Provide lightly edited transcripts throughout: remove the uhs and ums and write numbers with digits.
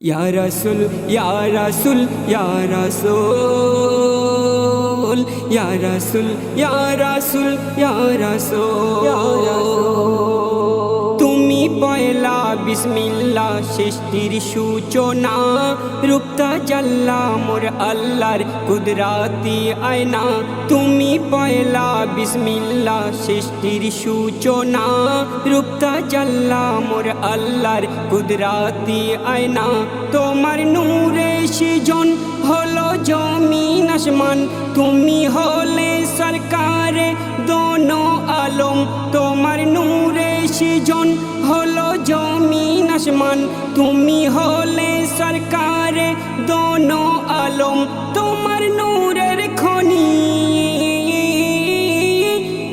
या रसूल या रसूल या रसूल या रसूल या रसूल या रसूल তুমি পয়লা বিসমিল্লাহ সৃষ্টির সূচনা রূপটা জাল্লা মোর আল্লাহর কুদরতি আয়না তুমি পয়লা বিসমিল্লাহ সৃষ্টির সূচনা রূপটা জাল্লা মোর আল্লাহর কুদরতি আয়না তোমার নূরে সৃজন হলো জমিন আসমান তুমি হলে সরকারে দোনো আলম তোমার নূরে সৃজন হলো জমিন আসমান তুমি হলে সরকারে দোনো আলম তোমার নূরের খনি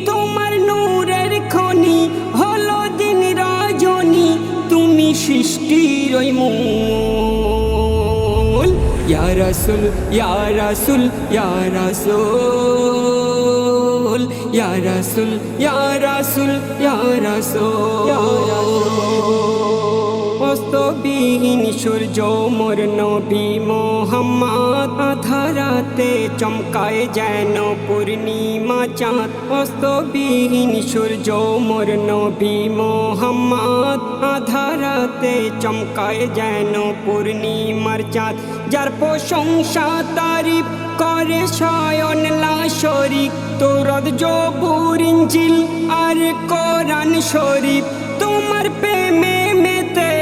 তোমার নূরের খনি হলো দিন রজনী তুমি সৃষ্টির ওই মূল ইয়া রাসূল ইয়া রাসূল ইয়া রাসূল ইয়া রাসূল ইয়া রাসূল ইয়া রাসূল অস্তবিহীন সূর্য মোর নবী মুহাম্মদ আধারাতে চমকায় যেন পূর্ণিমা চাঁদ অস্তবিহীন সূর্য মোর নবী মুহাম্মদ আধারাতে চমকায় যেন পূর্ণিমার চাঁদ যার প্রশংসা তারিফ করে স্বয়ং লা শরীক তৌরাত জবুর ইনজিল আর কোরআন শরীফ তোমার প্রেমে মেতে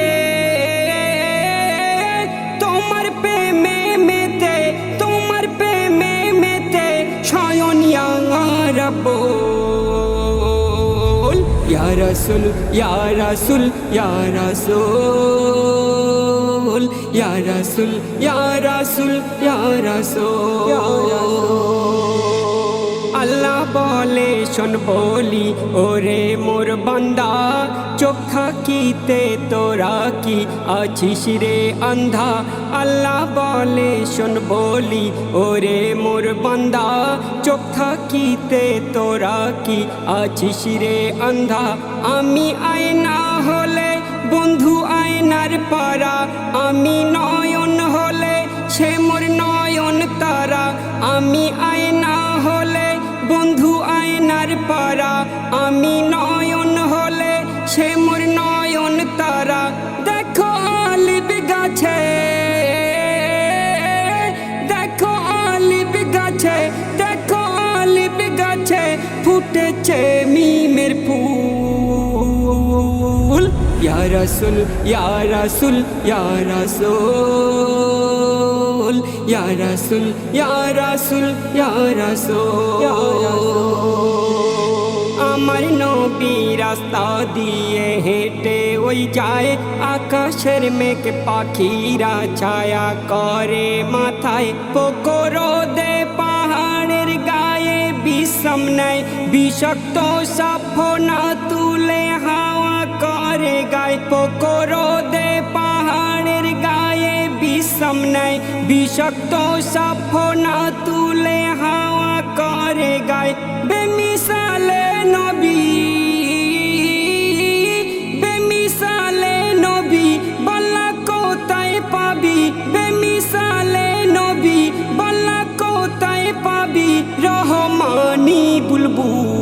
তোমার প্রেমে মেতে তোমার প্রেমে মেতে স্বয়ং ইয়া রাব্বুল ইয়া রাসূল ইয়া রাসূল ইয়া রাসূল ইয়া রাসূল ইয়া রাসূল ইয়া রাসূল আল্লাহ বলে শোন বলি ওরে মোর বান্দা চোখ থাকিতে তোরা কি আছিস রে আন্ধা আল্লাহ বলে শোন বলি ওরে মোর বান্দা চোখ থাকিতে তোরা কি আছিস রে আন্ধা আমি আয়না হলে বন্ধু আয়নার পারা আমি নয়ন হলে সে মোর নয়ন তারা আমি আয়না হলে বন্ধু আয়নার পারা আমি নয়ন হলে সে মোর নয়ন তারা দেখো আলিব গাছে দেখো আলিব গাছে দেখো আলিব গাছে ফুটেছে মিমের ফুল ইয়া রাসূল ইয়া রাসূল ইয়া রাসূল ইয়া রাসূল ইয়া রাসূল ইয়া রাসূল আমার নবী রাস্তা দিয়ে হেঁটে ওই যায় আকাশের মেঘ পাখিরা ছায়া করে মাথায় পোকর দে পাহাড়ের গায়ে বিশ্রাম নেয় বিষাক্ত সাপ না তুলে হাওয়া করে গায়ে পোকর দে পাহাড়ের গায়ে বিশ্রাম নেয় বিষাক্ত সাপ না তুলে হাওয়া করে গায়ে বেমিসালে নবী বেমিসালে নবী বল্লা কোথায় পাবি বেমিসালে নবী বল্লা কোথায় পাবি রহমানি বুলবুল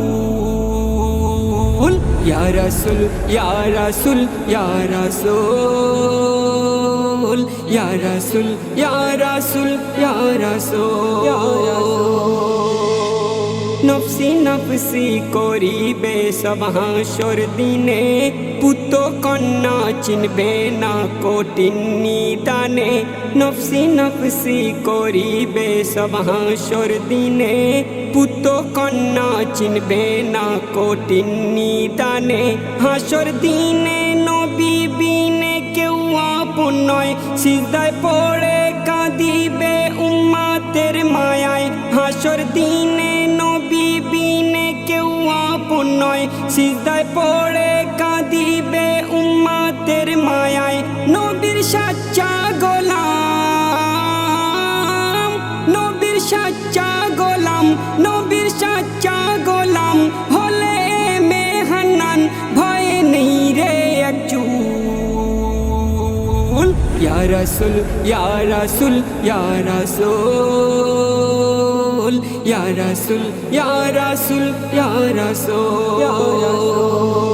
ইয়া রাসূল ইয়া রাসূল ইয়া রাসূল ইয়া রাসূল ইয়া রাসূল ইয়া রাসূল নফসি নফসি করিবে সব হাসর দিনে পুত্র কন্যা চিনবে না কঠিন নিদানে নফসি নফসি করিবে সব হাসর দিনে পুত্র কন্যা চিনবে না কঠিন নিদানে হাসর দিনে নবী বিনে কেউ আপন নয় সিজদায় পড়ে কাঁদিবে উম্মতের মায়ায় হাসর দিনে নবী বিনে কেউ আপন নয় সিজদায় পড়ে কাঁদিবে উম্মতের মায়ায় নবীর সাচ্চা গোলাম নবীর সাচ্চা গোলাম নবীর সাচ্চা গোলাম হলে মেহান্নান ভয় নেই রে একচুল ইয়া রাসূল ইয়া রাসূল ইয়া রাসূল ইয়া রাসূল ইয়া রাসূল ইয়া রাসূল